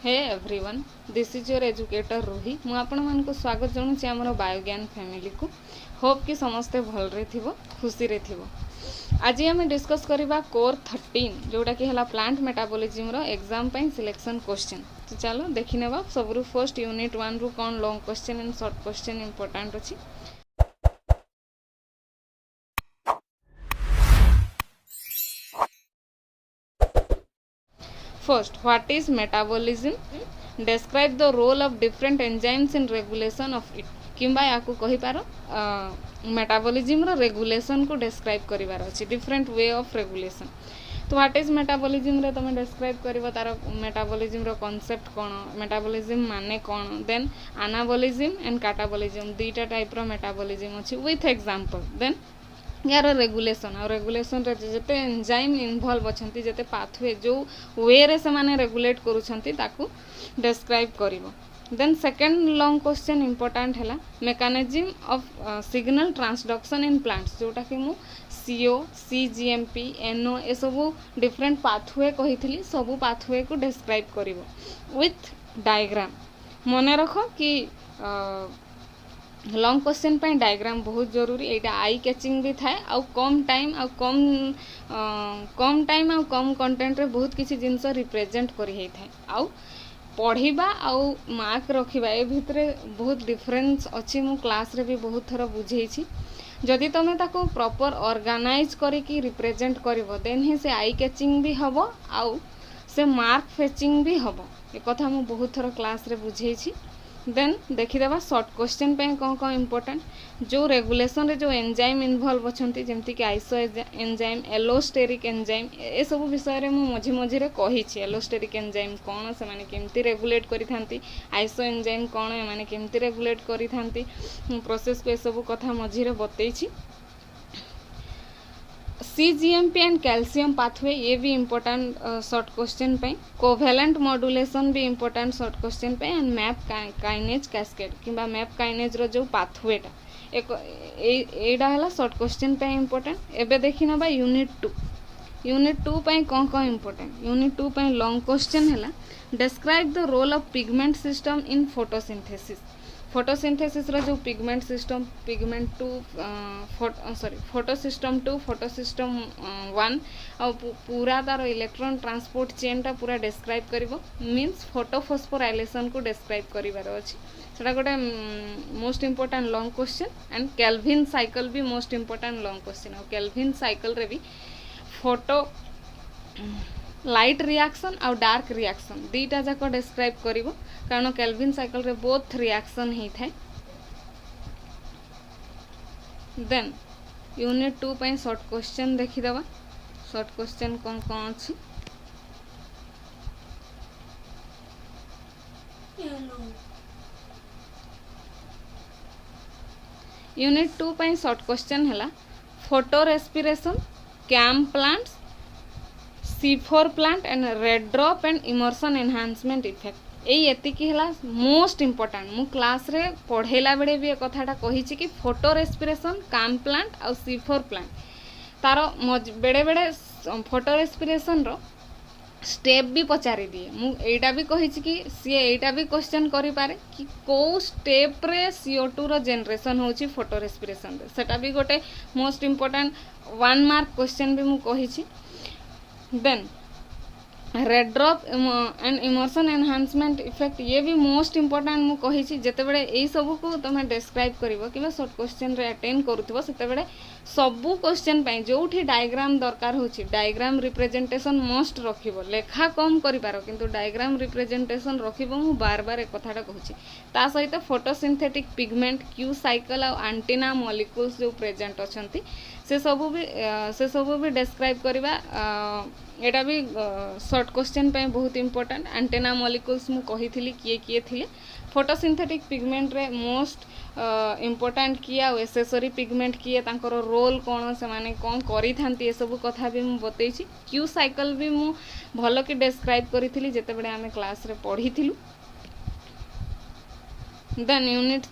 Hey everyone, this is your educator Ruhi. मु आपण मानक स्वागत जनाऊँ आम बायोज्ञान फैमिली को। होप कि समस्ते भलरे थिबो, खुशी रे थिबो। आज आम डिस्कस करबा कोर 13 जोटा कि हला प्लांट मेटाबॉलिज्म रो एग्जाम पई सिलेक्शन क्वेश्चन। तो चलो देखि नेबा सबरु फर्स्ट यूनिट 1 रु कोन long question and short question important अछि। First, what is metabolism? Describe the role of different enzymes in regulation of it. किंबा याकू कहि पारो मेटाबॉलिज्म रो रेगुलेशन को डिस्क्राइब करिवार अछि, डिफरेंट वे ऑफ रेगुलेशन। तो व्हाट इज मेटाबॉलिज्म रे तुम डिस्क्राइब करिवो तार मेटाबॉलिज्म रो कांसेप्ट कोन, मेटाबॉलिज्म माने कोन, देन एनाबॉलिज्म एंड कैटाबॉलिज्म दीटा टाइप रो मेटाबॉलिज्म अछि विथ एग्जांपल। देन यार रेगुलेशन और रेगुलेशन रे जते एंजाइम इन्वॉल्व अछंती, जते पाथवे जो वे रे से माने रेगुलेट करूछंती ताकू डिस्क्राइब करिवो। Then second long question important हैला mechanism of signal transduction in plants, जोटा कि मु सीओ, सीजीएमपी, एनओ ए सबू डिफरेंट पाथवे कहिथिली, सबू पाथवे को डिस्क्राइब करिवो विथ डायग्राम। मने रखो कि लॉन्ग क्वेश्चन पे डायग्राम बहुत जरूरी, एटा आई कैचिंग भी थाए आउ कम टाइम आउ कम कंटेंट रे बहुत किसी जिनस रिप्रेजेंट करी हेई थाए। आउ पढ़िबा आउ मार्क रखिबा ए भितरे बहुत डिफरेंस अछि। मु क्लास रे भी बहुत थरा बुझेइछि। जदि तमे ताको प्रॉपर ऑर्गेनाइज करिकि रिप्रेजेंट करिवो देन ही से आई कैचिंग भी हबो आउ से मार्क फेचिंग भी हबो। ए कथा मु बहुत थरा क्लास रे बुझेइछि। देन देखिदेवा शॉर्ट क्वेश्चन पे कौन इंपोर्टेंट जो रेगुलेशन रे जो एंजाइम इन्वॉल्व अछंती, जेमती कि आइसो एंजाइम, एलोस्टेरिक एंजाइम, ए सब विषय रे मु मझी मझी रे कहिछि। एलोस्टेरिक एंजाइम कोन, से माने केमती रेगुलेट करि थांती, आइसो एंजाइम कोन, ए माने केमती रेगुलेट करि थांती, प्रोसेस को ए सब कथा मझी रे बतैछि। सीजीएमपी एंड कैल्शियम पाथवे ये भी इंपोर्टेंट शॉर्ट क्वेश्चन पे। कोवेलेंट मॉड्यूलेशन भी इंपोर्टेंट शॉर्ट क्वेश्चन पे। एंड मैप काइनेज कैस्केड किंबा मैप काइनेज रो जो पाथवेटा एटा हला शॉर्ट क्वेश्चन पे इंपोर्टेंट। एबे देखिना बा यूनिट 2 पे कौन इंपोर्टेंट। यूनिट 2 पे लॉन्ग क्वेश्चन हला describe the role of pigment system in photosynthesis. Photosynthesis रो जो pigment system, pigment 2 photo system 2, photo system 1 और पूरा तार इलेक्ट्रॉन ट्रांसपोर्ट चेन टा पूरा डिस्क्राइब करिवो। मींस फोटोफॉस्फोराइलेशन को डिस्क्राइब करिवार अछि। सेटा गोटे most important long question. And Calvin cycle भी मोस्ट इंपोर्टेंट लॉन्ग क्वेश्चन। और केल्विन साइकिल रे भी फोटो लाइट रिएक्शन और डार्क रिएक्शन दीटा जाक डिस्क्राइब करिवो, कारण केल्विन साइकिल रे बोथ रिएक्शन ही थाए। देन यूनिट 2 पे शॉर्ट क्वेश्चन देखिदवा। शॉर्ट क्वेश्चन कौन अछि। यूनिट 2 पे शॉर्ट क्वेश्चन हला photorespiration, CAM plants, C4 plant and red drop and Emerson enhancement effect. यही एतिकी हला मोस्ट इंपोर्टेंट। मु क्लास रे पढ़ेला बेले भी कथाटा कहिछि कि फोटो रेस्पिरेशन, कैम प्लांट और C4 प्लांट तार बेड़े बेड़े फोटो रेस्पिरेशन रो स्टेप भी पचारि दिए। मु एटा भी कहिछि कि सी एटा भी क्वेश्चन करि पारे कि को स्टेप रे CO2 रो जनरेशन होछि फोटो रेस्पिरेशन रे। सेटा भी गोटे मोस्ट इंपोर्टेंट 1 मार्क क्वेश्चन भी मु कहिछि। Then red drop and Emerson enhancement effect ये भी मोस्ट इंपोर्टेंट। मु कहिछि जेते बेले एई सब को तमे डिस्क्राइब करिवो कि शॉर्ट क्वेश्चन रे अटेंड करूथबो, सेते बेले सबु क्वेश्चन पई जोठी डायग्राम दरकार होछि डायग्राम रिप्रेजेंटेशन मस्ट रखिबो। लेखा कम करि पारो किंतु डायग्राम रिप्रेजेंटेशन रखिबो। मु बार बार एक कथाटा कहूछि। ता सहित फोटोसिंथेटिक पिगमेंट, क्यू साइकिल और एंटीना मॉलिक्यूल्स जो प्रेजेंट अछंती से सब भी डिस्क्राइब करबा। एटा भी शॉर्ट क्वेश्चन पे बहुत इंपोर्टेंट। एंटीना मॉलिक्यूल्स मु कहिथिली किए थिले। फोटोसिंथेटिक पिगमेंट रे मोस्ट इंपोर्टेंट किए आ एसेसरी पिगमेंट किए, तांकर रोल कोन, से माने कोन करि थांती, ए सब कथा भी मु बतैछि। क्यू साइकिल भी मु भलो कि डिस्क्राइब करिथिली जेते बेले आमे क्लास रे पढ़िथिलु। देन यूनिट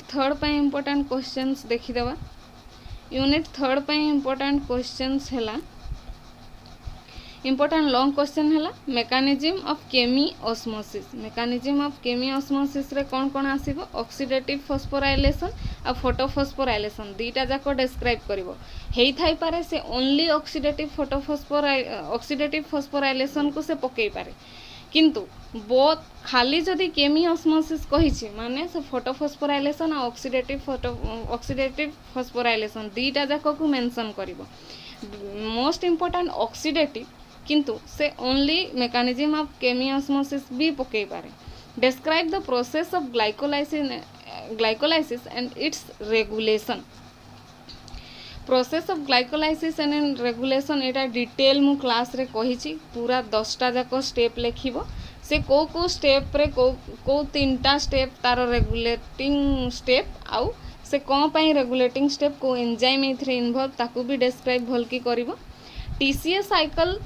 3 पे इंपोर्टेंट क्वेश्चंस देखिदेवा। यूनिट 3 पे इंपोर्टेंट क्वेश्चंस हैला इंपोर्टेंट लॉन्ग क्वेश्चन है मेकानिज्म ऑफ केमिओस्मोसिस। मेकानिज्म ऑफ केमिओस्मोसिस रे कौन कौन आसीबो ऑक्सीडेटिव फॉस्फोराइलेशन आ फोटोफॉस्फोराइलेशन दीटा जाक डिस्क्राइब करिवो हेई थाई पारे से ओनली ऑक्सीडेटिव फॉस्फोराइलेशन को से पकई पारे किंतु बोथ खाली जदि केमिओस्मोसिस कहिछि माने से फोटोफॉस्फोराइलेशन आ ऑक्सीडेटिव फॉस्फोराइलेशन दीटा जाक को मेंशन करिवो मोस्ट इंपोर्टेंट ऑक्सीडेटिव किंतु से ओनली मेकानिज्म ऑफ केमिओस्मोसिस भी पकई पारे। Describe the process of glycolysis and it's regulation. Process of glycolysis and regulation Etah detail मु क्लास रे कहिछि पूरा 10टा जाक स्टेप लिखिबो से को स्टेप रे को 3टा स्टेप तार रेगुलेटिंग स्टेप आउ से कौन पाई रेगुलेटिंग स्टेप को एंजाइम एथरे इन्वॉल्व ताकू भी डिस्क्राइब भल की करिवो। टीसीए साइकिल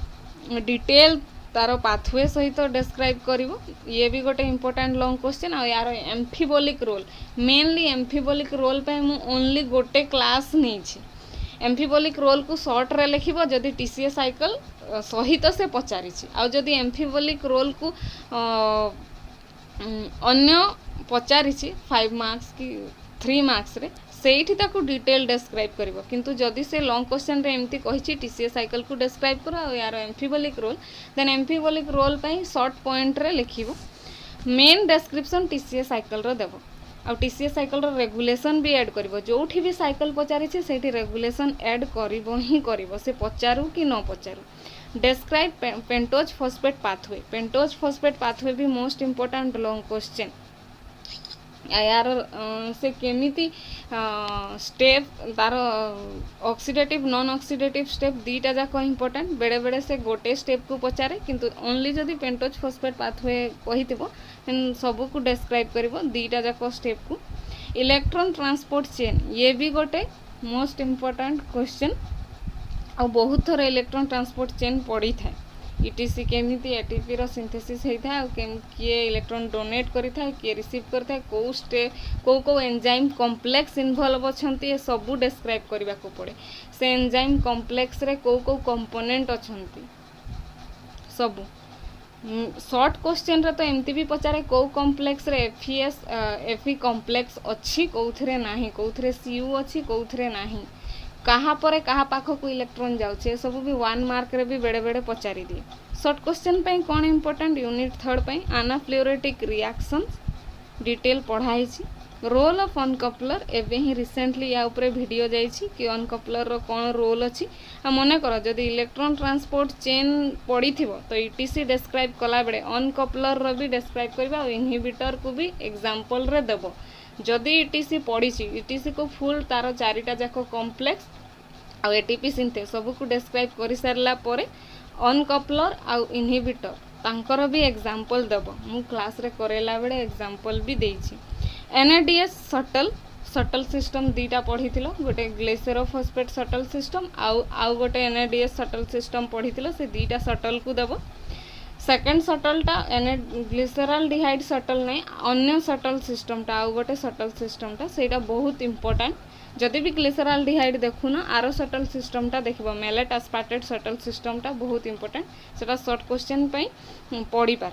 डिटेल तार पाथवे सहित डिस्क्राइब करिवो ये भी गोटे इंपोर्टेंट लॉन्ग क्वेश्चन आ यार एम्फिबोलिक रोल मेनली एम्फिबोलिक रोल पे मु ओनली गोटे क्लास नहीं छी। एम्फिबोलिक रोल को शॉर्ट रे लिखिबो जदि टीसीए साइकिल सहित से पचारि छी आ जदि एम्फिबोलिक रोल को अन्य पचारि छी 5 मार्क्स की 3 मार्क्स रे सेठी ताकू डिटेल डिस्क्राइब करिवो किंतु जदि से लॉन्ग क्वेश्चन रे एमती कहिछि टीसीए साइकिल को डिस्क्राइब करा आ यार एम्फिबोलिक रोल देन एम्फिबोलिक रोल पई शॉर्ट पॉइंट रे लिखिबो मेन डिस्क्रिप्शन टीसीए साइकिल रो देबो आ टीसीए साइकिल रो रेगुलेशन भी ऐड करिवो जोठी भी साइकिल पचारि छी सेठी रेगुलेशन ऐड करिवो ही करिवो से पचारू कि न पचारू। Describe pentose phosphate pathway. Pentose phosphate pathway भी मोस्ट इंपोर्टेंट लॉन्ग क्वेश्चन यार से केमिति स्टेप तार ऑक्सीडेटिव नॉन ऑक्सीडेटिव स्टेप दीटा जाक इंपोर्टेंट बेड़े बेड़े से गोटे स्टेप को पचारे किंतु ओनली जदि पेंटोज फॉस्फेट पाथवे कहिथिबो देन सबु को डिस्क्राइब करिवो दीटा जाक स्टेप को। इलेक्ट्रॉन ट्रांसपोर्ट चेन ये भी गोटे मोस्ट इंपोर्टेंट क्वेश्चन आ बहुत थोड़ा इलेक्ट्रॉन ट्रांसपोर्ट चेन पड़ी थाए इटीसी केमिति एटीपी रो सिंथेसिस होता है किए इलेक्ट्रॉन डोनेट करिथा किए रिसीव करता है को एंजाइम कॉम्प्लेक्स इन्वॉल्व अछंती ये सब डिस्क्राइब करबा को पड़े से एंजाइम कॉम्प्लेक्स रे को कंपोनेंट अछंती सब शॉर्ट क्वेश्चन रे तो एमती भी पचारे को कॉम्प्लेक्स रे एफई कॉम्प्लेक्स अच्छी कोथरे नाही कोथरे सीयू अच्छी कोथरे नाही कहाँ पर कहाँ पाख को इलेक्ट्रॉन जाउछे सब भी 1 मार्क रे भी बेड़े बेड़े पचारि दिए। शॉर्ट क्वेश्चन पे कौन इंपोर्टेंट यूनिट 3 पे अनाफ्लोरेटिक रिएक्शंस डिटेल पढ़ाई छी। रोल ऑफ अनकपलर एवं ही रिसेंटली या ऊपर वीडियो जाइछि कि अनकपलर रो कौन रोल अच्छी आ मने कर जदि इलेक्ट्रॉन ट्रांसपोर्ट चेन पड़ी थिबो तो ईटीसी डिस्क्राइब कला बेले अनकपलर रो भी डिस्क्राइब करबा और इनहिबिटर को भी एग्जांपल रे देबो जदि ईटीसी पड़ी ईटीसी को फुल तार 4टा जाक कॉम्प्लेक्स आ एटीपी सिंथेस सब को डिस्क्राइब कर सारला परे अनकपलर आ इनहिबिटर तांकर भी एग्जांपल देबो मु क्लास रे करेला बेले एग्जांपल भी देछि। एनएडीएस सटल सिस्टम दीटा पढ़ीथिलो गोटे ग्लिसरोफॉस्फेट सटल सिस्टम आउ गोटे एनएडीएस सटल सिस्टम पढ़ीथिलो से दीटा सटल को देबो। सेकेंड सटलटा ग्लिसरल्डिहाइड सटल नहीं अन्य सटल सिस्टमटा आउ गोटे सटल सिस्टमटा सेटा बहुत इंपोर्टेंट जदि भी ग्लिसरल्डिहाइड देखुना आरो सटल सिस्टमटा देखिबो मेलेट एस्पार्टेट सटल सिस्टमटा बहुत इंपोर्टेंट सेटा शॉर्ट क्वेश्चन पे पड़ी पार।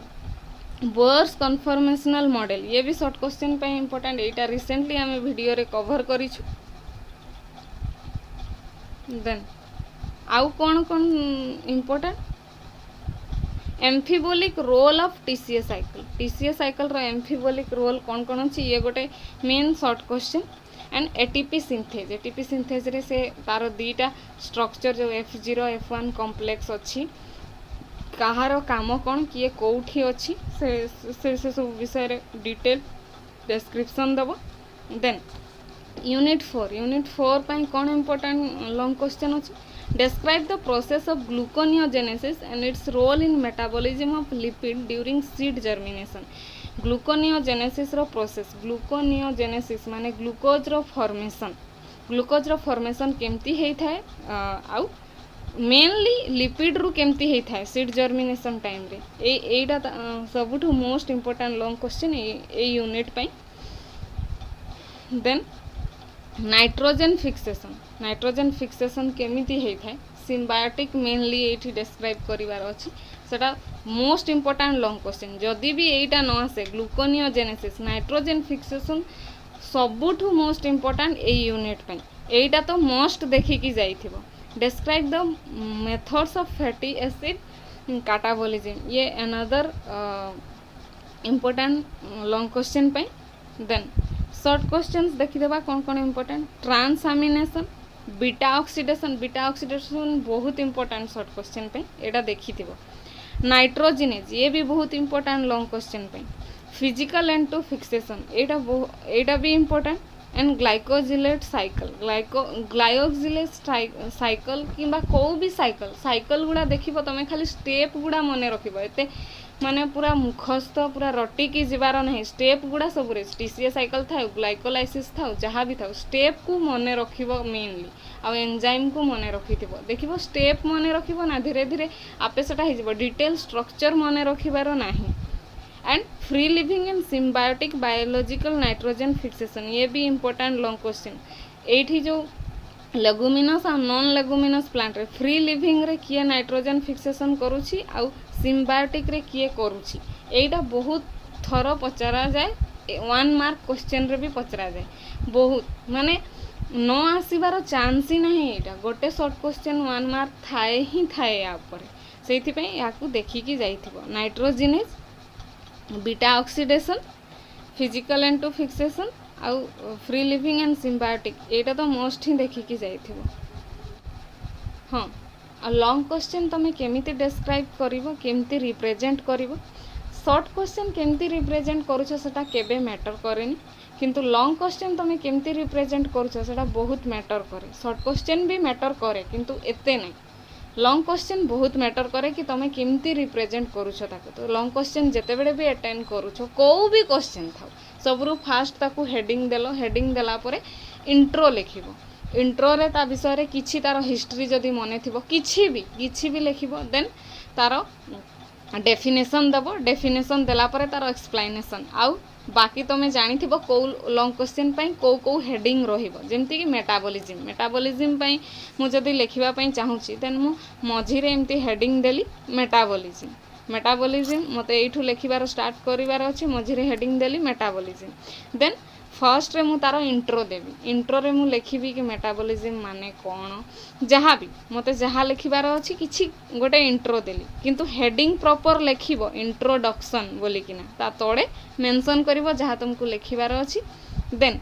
बोयर्स कन्फर्मेशनल मॉडल ये भी शॉर्ट क्वेश्चन पे इंपोर्टेंट एटा रिसेंटली हमें वीडियो रे कवर करिछु। देन आउ कोन कोन important amphibolic role of TCA cycle रो एम्फिबोलिक रोल कौन कौन अच्छी ये गोटे main short question and ATP synthase रे से तार दीटा स्ट्रक्चर जो F0 F1 कॉम्प्लेक्स अच्छी कहार काम कौन किए कौठी अच्छी से सब विषय रे डिटेल डिस्क्रिप्शन दबो। देन यूनिट 4 पाई कौन इंपोर्टेंट लॉन्ग क्वेश्चन अच्छी describe the process of gluconeogenesis and its role in metabolism of lipid during seed germination। Gluconeogenesis रो प्रोसेस ग्लूकोनियोजेनेसिस माने ग्लूकोज रो फॉर्मेशन केमती हेई थाए आउ मेनली लिपिड रु केमती हेई थाए सीड जर्मिनेशन टाइम रे एटा सबुठु most important long question a unit पई। देन नाइट्रोजन फिक्सेशन केमिति हेई थाए सिम्बायोटिक मेनली ये डिस्क्राइब करिवार अछि सेटा मोस्ट इम्पोर्टेंट लॉन्ग क्वेश्चन जदि भी एटा न आसे ग्लूकोनियोजेनेसिस नाइट्रोजन फिक्सेशन सबुठु मोस्ट इम्पोर्टेंट ए यूनिट पे एटा तो मोस्ट देखिकी जाइथिबो describe the methods of fatty acid catabolism ये अनदर इम्पोर्टेंट लॉन्ग क्वेश्चन पे देन शॉर्ट क्वेश्चंस देखिदेबा कौन कौन इम्पोर्टेंट ट्रांसएमिनेशन बीटा ऑक्सीडेशन बहुत इम्पोर्टेंट शॉर्ट क्वेश्चन पे एटा देखिथिबो नाइट्रोजिनेज ये भी बहुत इम्पोर्टेंट लॉन्ग क्वेश्चन पे फिजिकल एंड टू फिक्सेशन एटा भी important and glyoxylate cycle glyoxylate cycle किंबा को भी साइकिल गुड़ा देखिबो तमे खाली स्टेप गुड़ा मने रखिबो एते माने पूरा मुखस्थ पूरा रटिकी जीवार नहीं स्टेप गुड़ा सब टीसीए साइकिल था ग्लाइकोलाइसिस था जहाँ भी था स्टेप को मने रखिबो मेनली आ एंजाइम को मने रखिथिबो देखिबो स्टेप मने रखिबो ना धीरे धीरे आपे सेटा हिजबो डिटेल स्ट्रक्चर मने रखिबारो नाही and free living and symbiotic biological nitrogen fixation ये भी इम्पोर्टेंट लॉन्ग क्वेश्चन एठी जो लेगुमिनस और नॉन लेगुमिनस प्लांट रे फ्री लिविंग रे किए नाइट्रोजन फिक्सेशन करूची आ सिम्बायोटिक रे किए करूची एटा बहुत थर पचरा जाए 1 मार्क क्वेश्चन रे भी पचरा जाए बहुत माने न आसीबार चांस ही नहीं एटा गोटे शॉर्ट क्वेश्चन 1 मार्क थाए ही थाए या ऊपर सेथि पई याकू देखिकी जाइथिबो nitrogenase beta oxidation physical and two fixation आउ फ्री लिविंग एंड सिम्बायोटिक एटा तो मोस्ट ही देखिकी जाइथिबो हाँ आ लॉन्ग क्वेश्चन तमे केमिति डिस्क्राइब करिवो केमिति रिप्रेजेंट करिवो शॉर्ट क्वेश्चन केमिति रिप्रेजेंट करूछो सेटा केबे मैटर करेनी किंतु लॉन्ग क्वेश्चन तमे केमिति रिप्रेजेंट करूछो सेटा बहुत मैटर करे शॉर्ट क्वेश्चन भी मैटर करे किंतु एते नहीं लॉन्ग क्वेश्चन बहुत मैटर करे कि तमे केमिति रिप्रेजेंट करूछो ताको तो लॉन्ग क्वेश्चन जेते बेडे भी अटेंड करूछो को भी क्वेश्चन थाउ सबरु फास्ट ताको हेडिंग देलो हेडिंग देला परे इंट्रो लिखिबो इंट्रो रे ता विषय रे किछि तारो हिस्ट्री जदी मने थिबो किछि भी लिखिबो देन तारो डेफिनेशन देबो डेफिनेशन देला परे तारो एक्सप्लेनेशन आउ बाकी तमे जानि थिबो को लॉन्ग क्वेश्चन पई को हेडिंग रहिबो जेमति कि मेटाबॉलिज्म पई मु जदी लिखिबा पई चाहूची देन मु मझी रे एमती हेडिंग देली मेटाबॉलिज्म मते एठू लिखिबार स्टार्ट करिवार अछि मझी रे हेडिंग देली मेटाबॉलिज्म देन फर्स्ट रे मु तारो इंट्रो देबी इंट्रो रे मु लिखिबी कि मेटाबॉलिज्म माने कोन जहाँ भी मते जहाँ लिखिबार अछि किछि गोटे इंट्रो देली किंतु हेडिंग प्रॉपर लिखिबो इंट्रोडक्शन बोली किना ता तोड़े मेंशन करिवो जहाँ तुमको लिखिबार अछि देन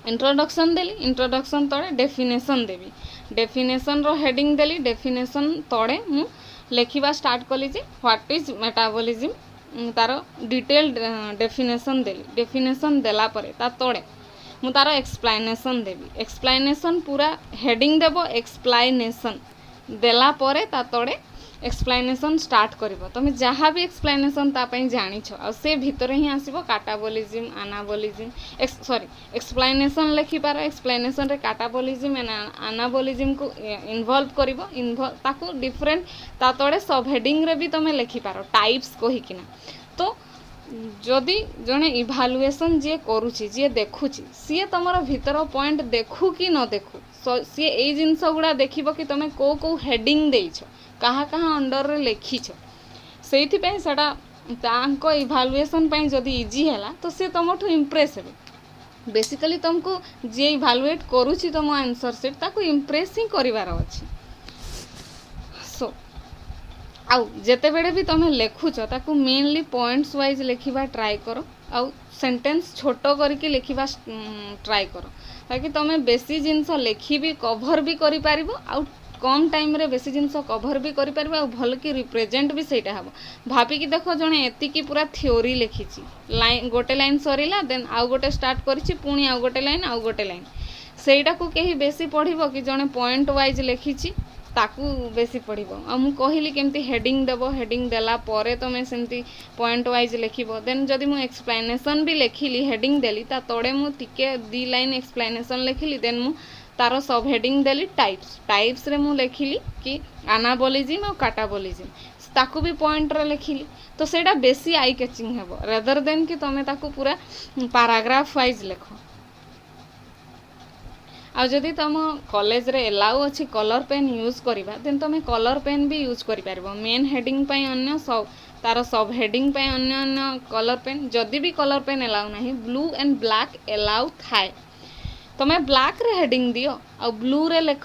इंट्रोडक्शन देली इंट्रोडक्शन तोड़े डेफिनेशन देबी डेफिनेशन रो हेडिंग देली डेफिनेशन तोड़े मु लिखिबा स्टार्ट कली जे व्हाट इज मेटाबॉलिज्म तार डिटेल डेफिनेशन देली डेफिनेशन देला परे ता तोड़े मु तार एक्सप्लेनेशन देबी एक्सप्लेनेशन पूरा हेडिंग देबो एक्सप्लेनेशन देला परे ता तोड़े एक्सप्लेनेशन स्टार्ट करिवो तमे जहाँ भी एक्सप्लेनेशन ता पई जानिछो आ से भीतर ही आसीबो कैटाबॉलिज्म एनाबॉलिज्म सॉरी एक्सप्लेनेशन लिखि पारो एक्सप्लेनेशन रे कैटाबॉलिज्म एंड एनाबॉलिज्म को इन्वॉल्व करिवो ताको डिफरेंट ता तोड़े सब हेडिंग रे भी तमे लिखि पारो टाइप्स कहि किना तो जदि जने इभालुएशन जे करूची जे देखुची सी तमरो भीतर पॉइंट देखु कि न देखु सी ए जिंस गुड़ा देखिबो कि तमे को हेडिंग देइछो कहाँ कहाँ अंडर रे लिखिछ से तांको इभालुएशन पई जदि इजी हैला तो से तुमठू इम्प्रेस हेबे बेसिकली तुमको जे इभालुएट करूची तुम आंसर सेट ताको इम्प्रेस ही करिवार अछि सो आउ जेते बेडे भी तमे लेखुछ ताको मेनली पॉइंट्स वाइज लिखिबा ट्राई करो आउ सेंटेंस छोटो करके लिखिबा ट्राई करो ताकि तमे बेसी जिंस लिखि भी कवर भी करि पारिबो आउ कम टाइम रे बेसी जिंस कवर भी करि पारिबो आ भल कि रिप्रेजेंट भी सेटा हबो भापी कि देखो जणे एति की पूरा थ्योरी लिखिची लाइन गोटे लाइन सरीला देन आउ गोटे स्टार्ट करिछि पुनी आउ गोटे लाइन सेटा को केही बेसी पढिबो कि जणे पॉइंट वाइज लिखिछि ताकू बेसी पढ़िबो आ मु कहिली केमती हेडिंग देबो हेडिंग देला परे तमे सेमती पॉइंट वाइज लिखिबो देन जदि मु एक्सप्लेनेशन भी लिखिली हेडिंग देली ता तोड़े मु टिके 2 लाइन एक्सप्लेनेशन लिखिली देन मु तारो सब हेडिंग देली टाइप्स रे मु लिखिली कि एनाबॉलिज्म और कैटाबॉलिज्म ताकू भी पॉइंट रे लिखिली तो सेटा बेसी आई कैचिंग हेबो रेदर देन कि तमे ताकू पूरा पैराग्राफ वाइज लिखो आ जदि तुम कॉलेज रे एलाउ अच्छी कलर पेन यूज करवा देन तुम कलर पेन भी यूज कर पार मेन हेडिंग पे अन्य सब तार सब हेडिंग पे अन्य अन्य कलर पेन जदि भी कलर पेन एलाउ ना ब्लू एंड ब्लैक एलाउ थाए तुम ब्लैक रे हेडिंग दियो आ ब्लू रे लेख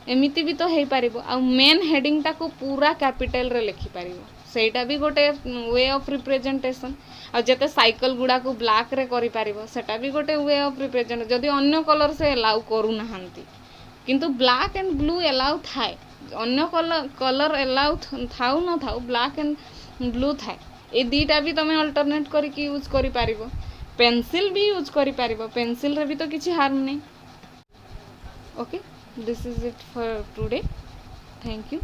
एमती भी तो हो पार आ मेन हेडिंग टाको पूरा कैपिटल रे लिखि पार सेटा भी गोटे वे ऑफ रिप्रेजेंटेशन आ जते साइकिल गुड़ा को ब्लैक रे करि पारिबो सेटा भी गोटे वे ऑफ रिप्रेजेंट जदि अन्य कलर से एलाउ करू नाहंती किंतु ब्लैक एंड ब्लू एलाउ थाए अन्य कलर एलाउ थाउ न थाउ ब्लैक एंड ब्लू थाए ए दीटा भी तुम अल्टरनेट करके यूज करि पारिबो पेंसिल भी यूज करि पारिबो पेंसिल रे भी तो किछि हार्म नहीं okay this is it for today thank you.